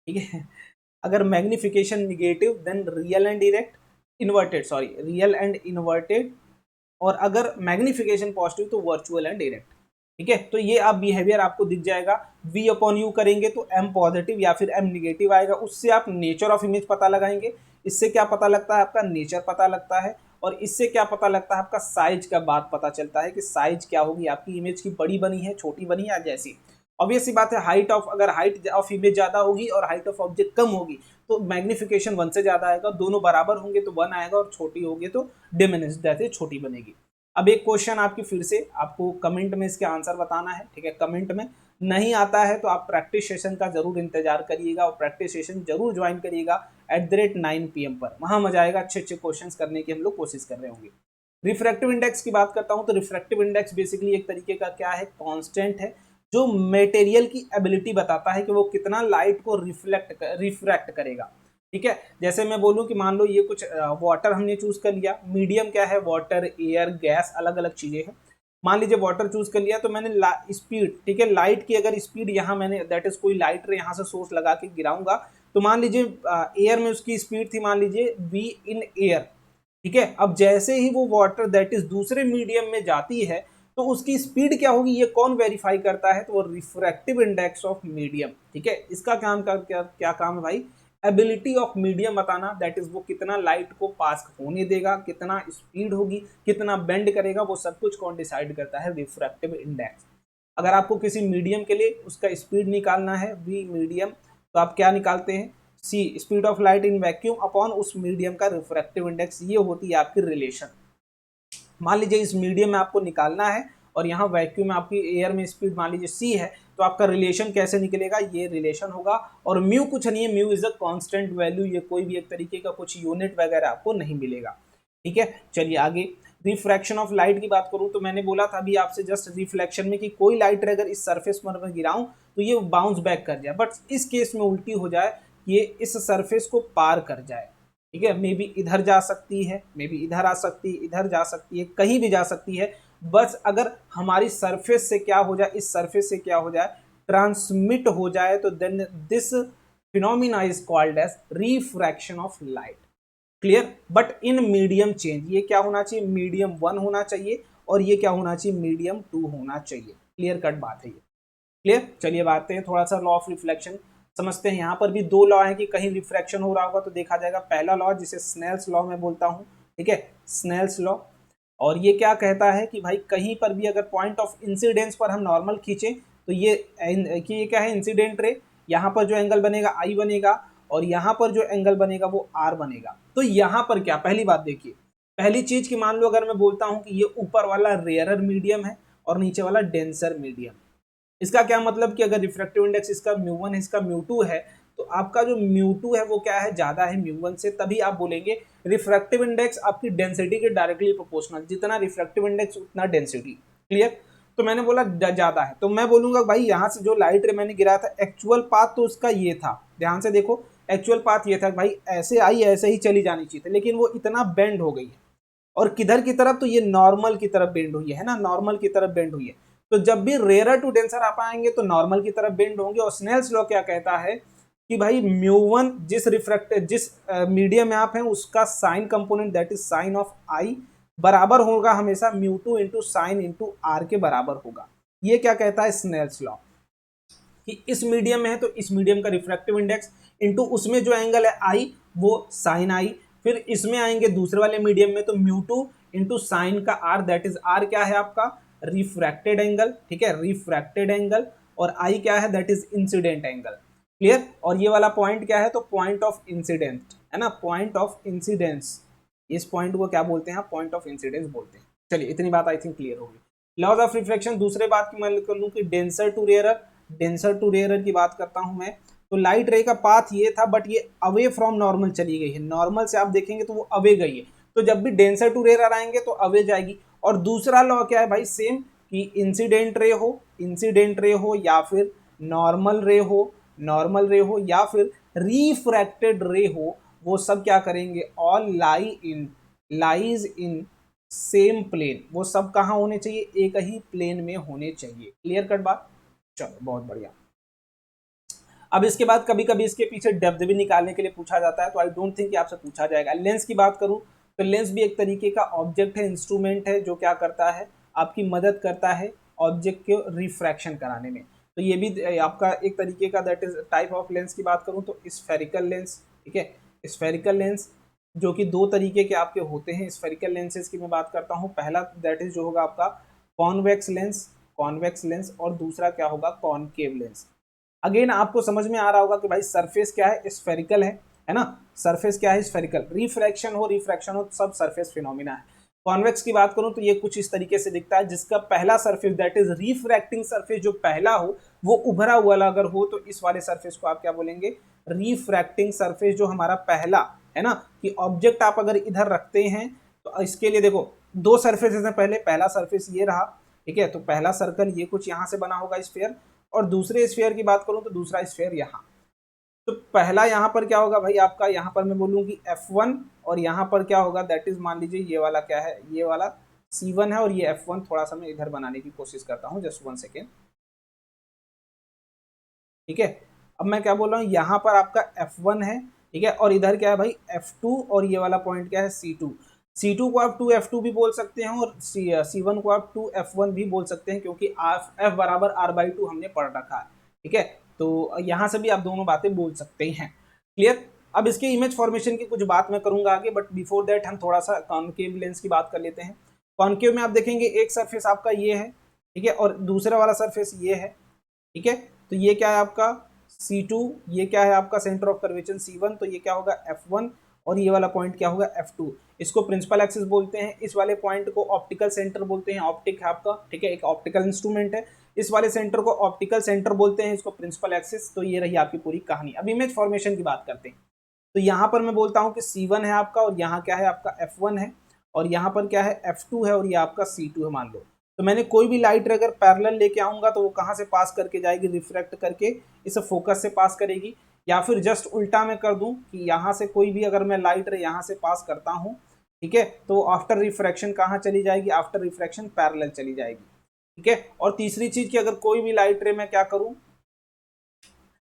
ठीक है, अगर magnification negative then real and erect, inverted, sorry real and inverted, और अगर मैग्निफिकेशन पॉजिटिव तो वर्चुअल एंड डायरेक्ट। ठीक है, तो ये आप बिहेवियर आपको दिख जाएगा। v अपॉन यू करेंगे तो m पॉजिटिव या फिर m निगेटिव आएगा, उससे आप नेचर ऑफ इमेज पता लगाएंगे। इससे क्या पता लगता है, आपका नेचर पता लगता है। और इससे क्या पता लगता है, आपका साइज का बात पता चलता है कि साइज क्या होगी, आपकी इमेज की बड़ी बनी है, छोटी बनी है या जैसी। ऑब्वियस सी बात है, अगर हाइट ऑफ इमेज ज्यादा होगी और हाइट ऑफ ऑब्जेक्ट कम होगी तो मैग्निफिकेशन 1 से ज्यादा आएगा, दोनों बराबर होंगे तो 1 आएगा, और छोटी होगी तो डिमिनिश दैट छोटी बनेगी। अब एक क्वेश्चन आपकी फिर से, आपको कमेंट में इसके आंसर बताना है, ठीक है। कमेंट में नहीं आता है तो आप प्रैक्टिस सेशन का जरूर इंतजार करिएगा, और प्रैक्टिस सेशन जरूर ज्वाइन करिएगा @9 PM पर, वहां मजा आएगा, अच्छे अच्छे क्वेश्चन करने की हम लोग कोशिश कर रहे होंगे। रिफ्रैक्टिव इंडेक्स की बात करता हूं तो रिफ्रैक्टिव इंडेक्स बेसिकली एक तरीके का क्या है, कांस्टेंट है, जो मटेरियल की एबिलिटी बताता है कि वो कितना लाइट को रिफ्रैक्ट करेगा, ठीक है। जैसे मैं बोलूं कि मान लो ये कुछ वाटर हमने चूज कर लिया, मीडियम क्या है, वाटर, एयर, गैस, अलग अलग चीजें हैं। मान लीजिए वाटर चूज कर लिया तो मैंने स्पीड, ठीक है, लाइट की अगर स्पीड यहाँ मैंने दैट इज कोई लाइट रे यहाँ से सोर्स लगा के गिराऊंगा, तो मान लीजिए एयर में उसकी स्पीड थी मान लीजिए v in एयर, ठीक है। अब जैसे ही वो वाटर दैट इज दूसरे मीडियम में जाती है तो उसकी स्पीड क्या होगी, ये कौन वेरीफाई करता है, तो वो रिफ्रैक्टिव इंडेक्स ऑफ मीडियम, ठीक है। इसका काम का क्या काम है भाई, एबिलिटी ऑफ मीडियम बताना, दैट इज वो कितना लाइट को पास होने देगा, कितना स्पीड होगी, कितना बेंड करेगा, वो सब कुछ कौन डिसाइड करता है, रिफ्रैक्टिव इंडेक्स। अगर आपको किसी मीडियम के लिए उसका स्पीड निकालना है v मीडियम, तो आप क्या निकालते हैं, c speed of light in vacuum upon उस मीडियम का रिफ्रैक्टिव इंडेक्स, ये होती है आपकी रिलेशन। मान लीजिए इस मीडियम में आपको निकालना है और यहाँ वैक्यूम में आपकी एयर में स्पीड मान लीजिए c है, तो आपका रिलेशन कैसे निकलेगा, ये रिलेशन होगा, और म्यू कुछ नहीं है, mu is a constant value, ये कोई भी एक तरीके का कुछ यूनिट वगैरह आपको नहीं मिलेगा, ठीक है। चलिए आगे, रिफ्रैक्शन ऑफ लाइट की बात करूं तो मैंने बोला था अभी आपसे जस्ट रिफ्लेक्शन में कि कोई लाइट अगर इस सरफेस पर मैं गिराऊं तो ये बाउंस बैक कर जाए, बट इस केस में उल्टी हो जाए, ये इस सरफेस को पार कर जाए, ठीक है। मे बी इधर जा सकती है, मे बी इधर आ सकती है, इधर जा सकती है, कहीं भी जा सकती है, बस अगर हमारी सरफेस से क्या हो जाए, इस सरफेस से क्या हो जाए, ट्रांसमिट हो जाए, तो then this phenomena is called as refraction of light, clear. But in medium change, ये क्या होना चाहिए, मीडियम 1 होना चाहिए, और ये क्या होना चाहिए, मीडियम 2 होना चाहिए, क्लियर कट बात है ये, क्लियर। चलिए बात है थोड़ा सा लॉ ऑफ रिफ्लेक्शन समझते हैं। यहाँ पर भी 2 लॉ है कि कहीं रिफ्रैक्शन हो रहा होगा तो देखा जाएगा, पहला लॉ जिसे स्नेल्स लॉ में बोलता हूँ, ठीक है, स्नेल्स लॉ, और ये क्या कहता है कि भाई कहीं पर भी अगर पॉइंट ऑफ इंसिडेंस पर हम नॉर्मल खींचें तो ये कि ये क्या है, इंसिडेंट रे, यहाँ पर जो एंगल बनेगा आई बनेगा, और यहाँ पर जो एंगल बनेगा वो आर बनेगा। तो यहाँ पर क्या, पहली बात देखिए, पहली चीज की मान लो अगर मैं बोलता हूँ कि ये ऊपर वाला रेयरर मीडियम है और नीचे वाला डेंसर मीडियम, इसका क्या मतलब कि अगर रिफ्रैक्टिव इंडेक्स इसका μ1 है, इसका μ2 है, तो आपका जो μ2 है वो क्या है, ज्यादा है μ1 से, तभी आप बोलेंगे रिफ्रैक्टिव इंडेक्स आपकी डेंसिटी के डायरेक्टली प्रोपोर्शनल, जितना रिफ्रैक्टिव इंडेक्स उतना डेंसिटी, क्लियर। तो मैंने बोला ज्यादा है, तो मैं बोलूंगा भाई यहाँ से जो लाइट रे मैंने गिरा था, एक्चुअल पाथ तो उसका ये था, ध्यान से देखो, एक्चुअल पाथ ये था भाई, ऐसे आई ऐसे ही चली जानी चाहिए थी, लेकिन वो इतना बेंड हो गई है, और किधर की तरफ, तो ये नॉर्मल की तरफ बेंड हुई है ना, नॉर्मल की तरफ बेंड हुई है। तो जब भी रेयर टू डेंसर आप आएंगे तो नॉर्मल की तरफ बेंड होंगे, और स्नेल्स लॉ क्या कहता है कि भाई μ1 जिस मीडियम में आप हैं उसका sine component that is sine of I बराबर होगा हमेशा μ2 इंटू साइन इंटू आर के बराबर होगा। ये क्या कहता है स्नेल्स लॉ, कि इस मीडियम में है तो इस मीडियम का रिफ्रैक्टिव इंडेक्स इंटू उसमें जो एंगल है आई वो साइन आई, फिर इसमें आएंगे दूसरे वाले मीडियम में तो μ2 इंटू साइन का आर, दैट इज आर क्या है आपका रिफ्रैक्टेड एंगल, ठीक है, रिफ्रैक्टेड एंगल, और आई क्या है, that is incident angle, clear. और ये वाला पॉइंट क्या है, तो पॉइंट ऑफ इंसिडेंट है ना, पॉइंट ऑफ इंसिडेंस, इस पॉइंट को क्या बोलते हैं, पॉइंट ऑफ इंसिडेंस बोलते हैं। चलिए इतनी बात आई थिंक क्लियर होगी। लॉज ऑफ रिफ्लेक्शन, दूसरे बात की मैं कर लूँ कि denser to rarer, denser to rarer की बात करता हूं मैं, तो लाइट रे का पाथ ये था, बट ये अवे फ्रॉम नॉर्मल चली गई है, नॉर्मल से आप देखेंगे तो वो अवे गई है, तो जब भी डेंसर टू रेयरर आएंगे तो अवे जाएगी। और दूसरा लॉ क्या है भाई, सेम, कि इंसिडेंट रे हो या फिर नॉर्मल रे हो, नॉर्मल रे हो या फिर रिफ्रैक्टेड रे हो, वो सब क्या करेंगे, all lies in same plane, वो सब कहाँ होने चाहिए, एक ही प्लेन में होने चाहिए, क्लियर कट बात। चलो बहुत बढ़िया। अब इसके बाद कभी कभी इसके पीछे डेप्थ भी निकालने के लिए पूछा जाता है, तो आई डोंट थिंक कि आपसे पूछा जाएगा। लेंस की बात करूं तो लेंस भी एक तरीके का ऑब्जेक्ट है, इंस्ट्रूमेंट है, जो क्या करता है, आपकी मदद करता है ऑब्जेक्ट के रिफ्रैक्शन कराने में। तो ये भी आपका एक तरीके का, that is type of lens की बात करूं तो स्फेरिकल लेंस, ठीक है, स्फेरिकल लेंस, जो कि दो तरीके के आपके होते हैं स्फेरिकल लेंसेज की मैं बात करता हूँ। पहला दैट इज जो होगा आपका कॉन्वेक्स लेंस और दूसरा क्या होगा कॉनकेव लेंस। अगेन आपको समझ में आ रहा होगा कि भाई सरफेस क्या है स्फेरिकल है ना, सरफेस क्या है स्फेरिकल, रिफ्रैक्शन हो सब सरफेस फिनोमिना है। कॉन्वेक्स की बात करूं तो ये कुछ इस तरीके से दिखता है जिसका पहला surface that is refracting surface जो पहला हो वो उभरा हुआ अगर हो तो इस वाले सरफेस को आप क्या बोलेंगे रिफ्रैक्टिंग सरफेस। जो हमारा पहला है ना कि ऑब्जेक्ट आप अगर इधर रखते हैं तो इसके लिए देखो दो सरफेसेस हैं, पहले पहला सरफेस ये रहा, ठीक है, तो पहला सर्कल ये कुछ यहां से बना होगा स्फीयर, और दूसरे स्फीयर की बात करूं तो दूसरा स्फीयर यहाँ। तो पहला यहाँ पर क्या होगा भाई आपका, यहाँ पर मैं बोलूँ कि F1 और यहाँ पर क्या होगा दैट इज मान लीजिए ये वाला क्या है, ये वाला C1 है और ये F1, थोड़ा सा मैं इधर बनाने की कोशिश करता हूँ, जस्ट 1 सेकेंड, ठीक है। अब मैं क्या बोल रहा हूँ, यहाँ पर आपका F1 है, ठीक है, और इधर क्या है भाई F2 और ये वाला पॉइंट क्या है C2। C2 को आप 2F2 भी बोल सकते हैं और C1 को आप 2F1 भी बोल सकते हैं क्योंकि F बराबर R/2 हमने पढ़ रखा है, ठीक है। तो यहाँ से भी आप दोनों बातें बोल सकते हैं। क्लियर। अब इसके इमेज फॉर्मेशन की कुछ बात मैं करूंगा आगे, बट बिफोर दैट हम थोड़ा सा कॉनकेव लेंस की बात कर लेते हैं। कॉनकेव में आप देखेंगे एक सरफेस आपका ये है, ठीक है, और दूसरा वाला सरफेस ये है, ठीक है। तो ये क्या है आपका C2, ये क्या है आपका सेंटर ऑफ कर्वेचर C1, तो ये क्या होगा F1 और ये वाला पॉइंट क्या होगा F2। इसको प्रिंसिपल एक्सिस बोलते हैं, इस वाले पॉइंट को ऑप्टिकल सेंटर बोलते हैं, ऑप्टिक है आपका, ठीक है, एक ऑप्टिकल इंस्ट्रूमेंट है, इस वाले सेंटर को ऑप्टिकल सेंटर बोलते हैं, इसको प्रिंसिपल एक्सिस। तो ये रही आपकी पूरी कहानी। अब इमेज फॉर्मेशन की बात करते हैं। तो यहाँ पर मैं बोलता हूँ कि C1 है आपका और यहाँ क्या है आपका F1 है और यहाँ पर क्या है F2 है और ये आपका C2 है मान लो। तो मैंने कोई भी लाइट अगर पैरेलल लेके आऊंगा तो वो कहाँ से पास करके जाएगी, रिफ्रैक्ट करके इसे फोकस से पास करेगी, या फिर जस्ट उल्टा मैं कर दूं कि यहाँ से कोई भी अगर मैं लाइट यहाँ से पास करता हूँ, ठीक है, तो आफ्टर रिफ्रैक्शन कहाँ चली जाएगी, आफ्टर रिफ्रैक्शन पैरेलल चली जाएगी, ठीक है। और तीसरी चीज की अगर कोई भी लाइट रे मैं क्या करूँ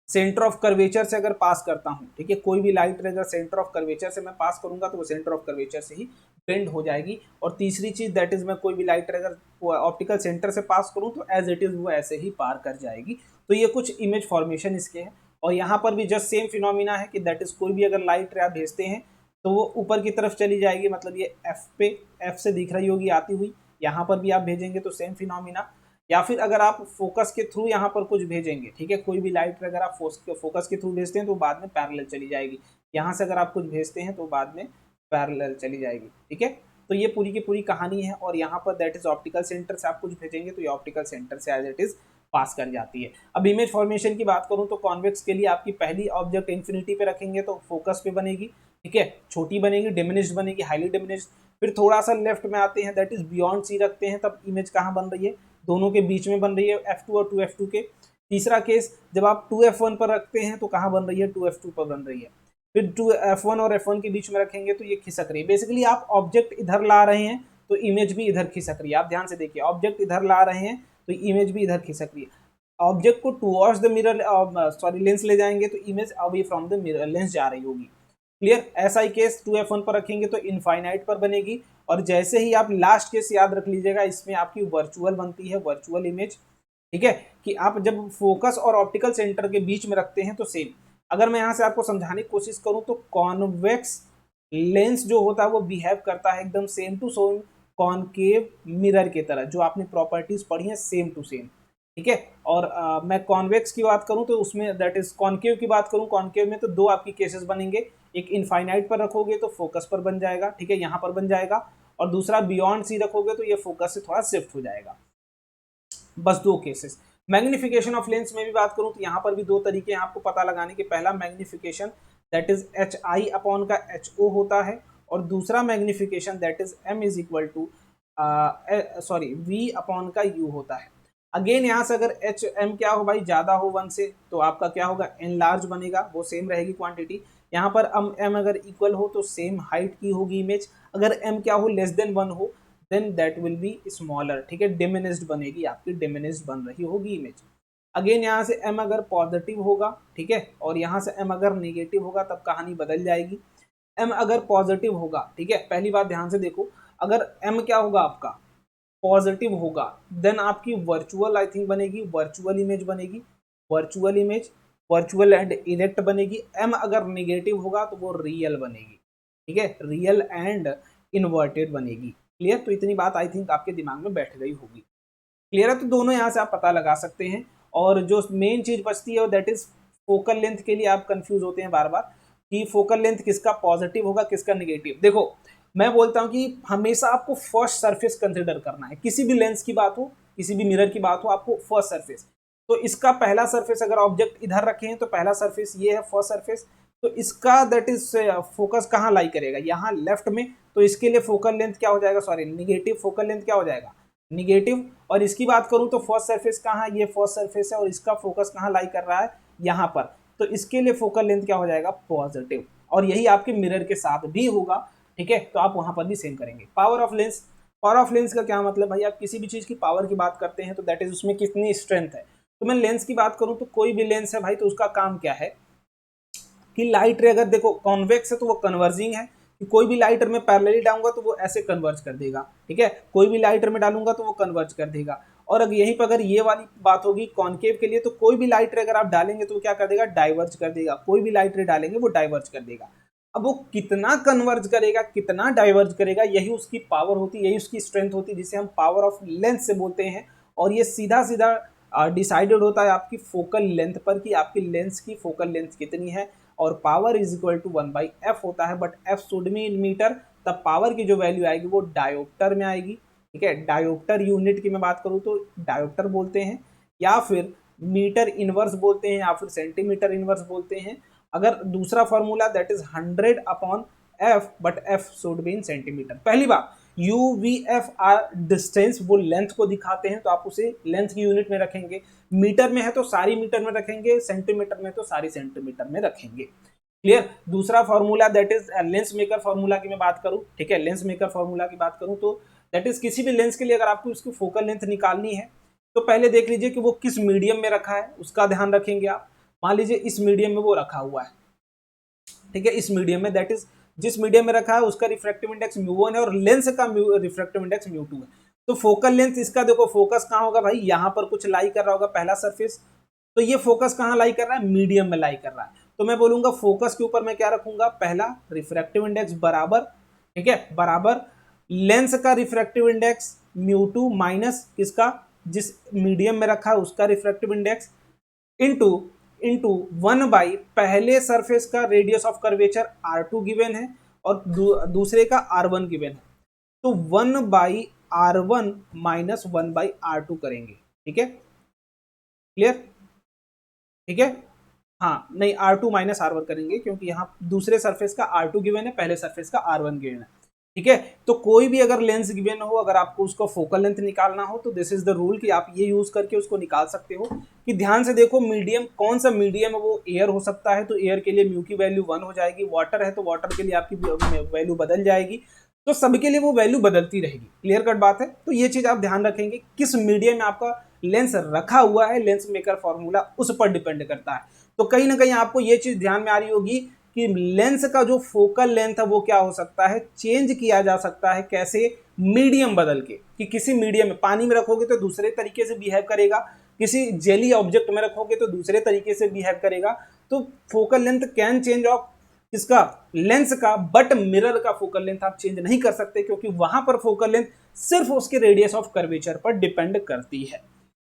सेंटर ऑफ कर्वेचर से अगर पास करता हूं, ठीक है, कोई भी लाइट रे अगर सेंटर ऑफ कर्वेचर से मैं पास करूंगा तो वो सेंटर ऑफ कर्वेचर से ही बेंड हो जाएगी। और तीसरी चीज दैट इज मैं कोई भी लाइट रे अगर ऑप्टिकल सेंटर से पास करूं तो एज इट इज वो ऐसे ही पार कर जाएगी। तो ये कुछ इमेज फॉर्मेशन इसके हैं। और यहाँ पर भी जस्ट सेम फिनोमिना है कि दैट इज कोई भी अगर लाइट रे आप भेजते हैं तो वो ऊपर की तरफ चली जाएगी, मतलब ये एफ से दिख रही होगी आती हुई, यहाँ पर भी आप भेजेंगे तो सेम फिनोमिना। या फिर अगर आप फोकस के थ्रू यहाँ पर कुछ भेजेंगे, ठीक है, कोई भी लाइट अगर आप फोकस के थ्रू भेजते हैं तो बाद में पैरेलल चली जाएगी, यहाँ से अगर आप कुछ भेजते हैं तो बाद में पैरेलल चली जाएगी, ठीक है। तो ये पूरी की पूरी कहानी है। और यहाँ पर दैट इज ऑप्टिकल सेंटर से आप कुछ भेजेंगे तो ये ऑप्टिकल सेंटर से एज इट इज पास कर जाती है। अब इमेज फॉर्मेशन की बात करूँ तो कॉन्वेक्स के लिए आपकी पहली ऑब्जेक्ट इन्फिनिटी पे रखेंगे तो फोकस पे बनेगी, ठीक है, छोटी बनेगी, डिमिनिश्ड बनेगी, हाईली डिमिनिश्ड। फिर थोड़ा सा लेफ्ट में आते हैं दैट इज बियॉन्ड सी रखते हैं, तब इमेज कहाँ बन रही है, दोनों के बीच में बन रही है F2 और 2F2 के। तीसरा केस जब आप 2F1 पर रखते हैं तो कहाँ बन रही है, 2F2 पर बन रही है। फिर 2F1 और F1 के बीच में रखेंगे तो ये खिसक रही है। बेसिकली आप ऑब्जेक्ट इधर ला रहे हैं तो इमेज भी इधर खिसक रही है। आप ध्यान से देखिए, ऑब्जेक्ट इधर ला रहे हैं तो इमेज भी इधर खिसक रही है। ऑब्जेक्ट को towards the mirror sorry lens ले जाएंगे तो image away from the mirror lens जा रही होगी। क्लियर। ऐसा ही केस 2F1 पर रखेंगे तो इनफाइनाइट पर बनेगी। और जैसे ही आप लास्ट केस याद रख लीजिएगा, इसमें आपकी वर्चुअल बनती है, वर्चुअल इमेज, ठीक है, कि आप जब फोकस और ऑप्टिकल सेंटर के बीच में रखते हैं तो सेम। अगर मैं यहाँ से आपको समझाने की कोशिश करूँ तो कॉन्वेक्स लेंस जो होता है वो बिहेव करता है एकदम same to same concave mirror की तरह, जो आपने प्रॉपर्टीज पढ़ी है सेम टू सेम, ठीक है। और मैं कॉन्वेक्स की बात करूं तो उसमें दैट इज कॉनकेव की बात करूं, कॉनकेव में तो दो आपकी केसेस बनेंगे, एक इनफाइनाइट पर रखोगे तो फोकस पर बन जाएगा, ठीक है, यहाँ पर बन जाएगा, और दूसरा बियॉन्ड सी रखोगे तो ये फोकस से थोड़ा शिफ्ट हो जाएगा। बस दो केसेस। मैग्निफिकेशन ऑफ लेंस में भी बात करूं तो यहाँ पर भी दो तरीके हैं आपको पता लगाने के। पहला magnification that is HI upon का HO होता है, और दूसरा magnification that is M is equal to V upon का U होता है। अगेन यहाँ से अगर HM क्या हो भाई ज्यादा हो 1 से तो आपका क्या होगा N लार्ज बनेगा, वो सेम रहेगी क्वांटिटी। यहाँ पर M अगर इक्वल हो तो सेम हाइट की होगी इमेज, अगर M क्या हो लेस देन 1 हो then that will be smaller, ठीक है, डिमिनिश्ड बनेगी, आपकी डिमिनिश्ड बन रही होगी इमेज। अगेन यहाँ से M अगर पॉजिटिव होगा, ठीक है, और यहाँ से M अगर नेगेटिव होगा तब कहानी बदल जाएगी। M अगर पॉजिटिव होगा, ठीक है, पहली बात ध्यान से देखो, अगर M क्या होगा आपका पॉजिटिव होगा देन आपकी वर्चुअल आई थिंक बनेगी, वर्चुअल इमेज बनेगी, virtual image, virtual and erect बनेगी। M अगर नेगेटिव होगा तो वो रियल बनेगी, ठीक है, रियल एंड इन्वर्टेड बनेगी। क्लियर? तो इतनी बात आई थिंक आपके दिमाग में बैठ गई होगी। क्लियर है? तो दोनों यहाँ से आप पता लगा सकते हैं। और जो मेन चीज बचती है दैट इज फोकल लेंथ के लिए आप कंफ्यूज होते हैं बार बार कि फोकल लेंथ किसका पॉजिटिव होगा किसका निगेटिव। देखो मैं बोलता हूँ कि हमेशा आपको फर्स्ट सरफेस कंसिडर करना है, किसी भी लेंस की बात हो, किसी भी मिरर की बात हो, आपको फर्स्ट सरफेस। तो इसका पहला सरफेस अगर ऑब्जेक्ट इधर रखे हैं तो पहला सरफेस ये है फर्स्ट सरफेस, तो इसका दैट इज फोकस कहाँ लाई करेगा, यहाँ लेफ्ट में। तो इसके लिए फोकल लेंथ क्या हो जाएगा, सॉरी निगेटिव फोकल लेंथ क्या हो जाएगा, निगेटिव। और इसकी बात करूं तो फर्स्ट सरफेस कहाँ है, ये फर्स्ट सरफेस है और इसका फोकस कहाँ लाई कर रहा है, यहाँ पर। तो इसके लिए फोकल लेंथ क्या हो जाएगा, पॉजिटिव। और यही आपके मिरर के साथ भी होगा, ठीक है। तो आप वहां पर भी सेम करेंगे। Power of lens, power of lens का क्या मतलब भाई, आप किसी भी चीज की पावर की बात करते हैं तो दैट इज उसमें कितनी स्ट्रेंथ है। तो मैं लेंस की बात करूं तो कोई भी लेंस है भाई, तो उसका काम क्या है कि लाइट रे अगर देखो कॉन्वेक्स है तो वो कन्वर्जिंग है, कि कोई भी लाइट मैं पैरेलली डालूंगा तो वो ऐसे कन्वर्ज कर देगा, ठीक है। कोई भी लाइट मैं डालूंगा तो वो कन्वर्ज कर देगा। और अगर यहीं पर अगर ये वाली बात होगी कॉनकेव के लिए, तो कोई भी लाइट रे अगर आप डालेंगे तो वो क्या कर देगा, डाइवर्ज कर देगा। कोई भी लाइट रे डालेंगे वो डाइवर्ज कर देगा। अब वो कितना कन्वर्ज करेगा, कितना डाइवर्ज करेगा, यही उसकी पावर होती है, यही उसकी स्ट्रेंथ होती है, जिसे हम पावर ऑफ लेंस से बोलते हैं। और ये सीधा सीधा डिसाइडेड होता है आपकी फोकल लेंथ पर, कि आपकी लेंस की फोकल लेंथ कितनी है। और power is equal to 1/f होता है, but f should be in metre. तब पावर की जो वैल्यू आएगी वो डायोप्टर में आएगी, ठीक है। डायोप्टर यूनिट की मैं बात करूँ तो डायोप्टर बोलते हैं, या फिर मीटर इनवर्स बोलते हैं, या फिर सेंटीमीटर इनवर्स बोलते हैं। अगर दूसरा formula that is 100/f, but f should be in centimetre. पहली बात UVF आर डिस्टेंस, वो लेंथ को दिखाते हैं, तो आप उसे लेंथ की यूनिट में रखेंगे। मीटर में है तो सारी मीटर में रखेंगे, सेंटीमीटर में तो सारी सेंटीमीटर में रखेंगे। क्लियर? दूसरा formula that is lens maker formula की मैं बात करूं, ठीक है, लेंस मेकर फॉर्मूला की बात करूं तो दैट इज किसी भी लेंस के लिए अगर आपको उसकी फोकल लेंथ निकालनी है तो पहले देख लीजिए कि वो किस मीडियम में रखा है, उसका ध्यान रखेंगे आप। मान लीजिए इस मीडियम में वो रखा हुआ है, ठीक है, इस मीडियम में, दैट इज जिस मीडियम में रखा है उसका रिफ्रैक्टिव इंडेक्स μ1 है और लेंस का रिफ्रैक्टिव इंडेक्स μ2 है। तो फोकल लेंथ इसका देखो फोकस कहाँ होगा भाई, यहाँ पर कुछ लाई कर रहा होगा पहला सरफेस। तो ये फोकस कहाँ लाई कर रहा है, मीडियम में लाई कर रहा है। तो मैं बोलूंगा फोकस के ऊपर मैं क्या रखूंगा, पहला रिफ्रैक्टिव इंडेक्स बराबर, ठीक है, बराबर लेंस का रिफ्रैक्टिव इंडेक्स μ2 माइनस किसका, जिस मीडियम में रखा है उसका रिफ्रैक्टिव इंडेक्स, इंटू इंटू 1 पहले सरफेस का radius of curvature R2 given है और दूसरे का R1 गिवन है। तो 1/R1 माइनस 1/R2 करेंगे, ठीक है। क्लियर? ठीक है, हाँ नहीं R2 माइनस R1 करेंगे क्योंकि यहाँ दूसरे सरफेस का R2 गिवन है, पहले सरफेस का R1 गिवन है, ठीक है। तो कोई भी अगर लेंस गिवन हो, अगर आपको उसको फोकल लेंथ निकालना हो तो दिस इज द रूल कि आप ये यूज करके उसको निकाल सकते हो। कि ध्यान से देखो मीडियम कौन सा मीडियम है, वो एयर हो सकता है तो एयर के लिए म्यू की वैल्यू 1 हो जाएगी, वाटर है तो वाटर के लिए आपकी वैल्यू बदल जाएगी। तो सबके लिए वो वैल्यू बदलती रहेगी। क्लियर कट बात है? तो ये चीज आप ध्यान रखेंगे किस मीडियम में आपका लेंस रखा हुआ है, लेंस मेकर फॉर्मूला उस पर डिपेंड करता है। तो कहीं ना कहीं आपको ये चीज ध्यान में आ रही होगी कि लेंस का जो फोकल लेंथ है वो क्या हो सकता है, चेंज किया जा सकता है। कैसे? मीडियम बदल के, कि किसी मीडियम में पानी में रखोगे तो दूसरे तरीके से बिहेव करेगा, किसी जेली ऑब्जेक्ट में रखोगे तो दूसरे तरीके से बिहेव करेगा। तो focal length can change of किसका, लेंस का, बट मिरर का फोकल लेंथ आप चेंज नहीं कर सकते क्योंकि वहां पर फोकल लेंथ सिर्फ उसके रेडियस ऑफ कर्वेचर पर डिपेंड करती है।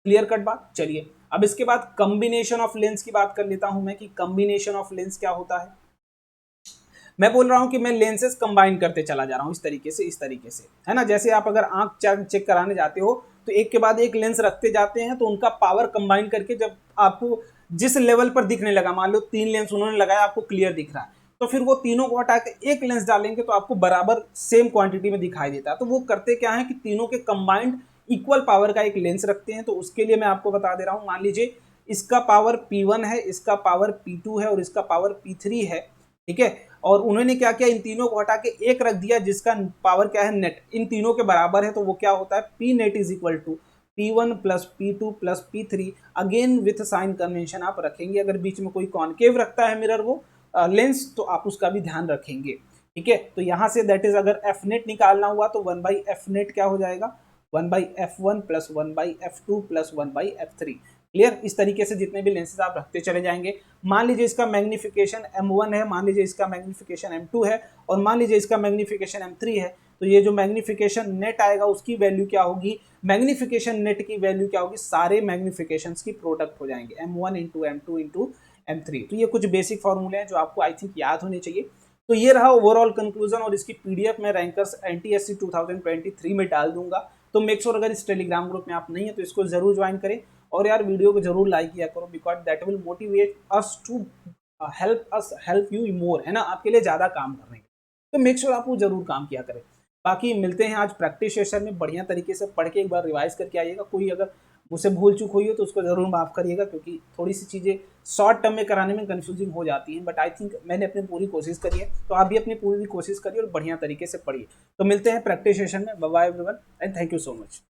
क्लियर कट बात? चलिए अब इसके बाद कॉम्बिनेशन ऑफ लेंस की बात कर लेता हूं मैं, कि कॉम्बिनेशन ऑफ लेंस क्या होता है। मैं बोल रहा हूं कि मैं लेंसेज कंबाइन करते चला जा रहा हूं इस तरीके से, है ना। जैसे आप अगर आंख चेक कराने जाते हो तो एक के बाद एक लेंस रखते जाते हैं, तो उनका पावर कंबाइन करके जब आपको जिस लेवल पर दिखने लगा, मान लो 3 लेंस उन्होंने लगाया, आपको क्लियर दिख रहा है, तो फिर वो तीनों को हटा के एक लेंस डालेंगे तो आपको बराबर सेम क्वांटिटी में दिखाई देता है। तो वो करते क्या है कि तीनों के कंबाइंड इक्वल पावर का एक लेंस रखते हैं। तो उसके लिए मैं आपको बता दे रहा हूं, मान लीजिए इसका पावर P1 है, इसका पावर P2 है और इसका पावर P3 है, ठीक है। और उन्होंने क्या किया, इन तीनों को हटा के एक रख दिया जिसका पावर क्या है, नेट, इन तीनों के बराबर है। तो वो क्या होता है, P net is equal to P1 plus P2 plus P3। Again with sign convention आप रखेंगे। अगर बीच में कोई कॉनकेव रखता है मिरर वो लेंस, तो आप उसका भी ध्यान रखेंगे, ठीक है। तो यहाँ से दैट इज अगर एफ नेट निकालना हुआ तो 1/f नेट क्या हो जाएगा, 1/f1 plus 1/f2 plus 1/f3। Clear. इस तरीके से जितने भी लेंसेज आप रखते चले जाएंगे। मान लीजिए इसका मैग्निफिकेशन M1 है, मान लीजिए इसका मैग्निफिकेशन M2 है, और मान लीजिए इसका मैग्निफिकेशन M3 है, तो ये जो मैग्निफिकेशन नेट आएगा उसकी वैल्यू क्या होगी, मैग्निफिकेशन नेट की वैल्यू क्या होगी, सारे मैग्निफिकेशन की प्रोडक्ट हो जाएंगे, M1 into M2 into M3। तो ये कुछ बेसिक फॉर्मूले हैं जो आपको आई थिंक याद होने चाहिए। तो ये रहा ओवरऑल कंक्लूजन, और इसकी पीडीएफ में रैंकर्स NTSC 2023 में डाल दूंगा। तो मेक श्योर अगर इस टेलीग्राम ग्रुप में आप नहीं है तो इसको जरूर ज्वाइन करें, और यार वीडियो को जरूर लाइक किया करो, because that will motivate us to help you more, है ना, आपके लिए ज्यादा काम करने के। तो मेक श्योर आप वो जरूर काम किया करें। बाकी मिलते हैं आज प्रैक्टिस सेशन में, बढ़िया तरीके से पढ़ के एक बार रिवाइज करके आइएगा। कोई अगर मुझसे भूल चूक हुई हो तो उसको जरूर माफ करिएगा, क्योंकि थोड़ी सी चीजें शॉर्ट टर्म में कराने में कंफ्यूजिंग हो जाती हैं, बट आई थिंक मैंने अपनी पूरी कोशिश करी है, तो आप भी अपनी पूरी कोशिश करिए और बढ़िया तरीके से पढ़िए। तो मिलते हैं प्रैक्टिस सेशन में। Bye bye everyone and thank you so much.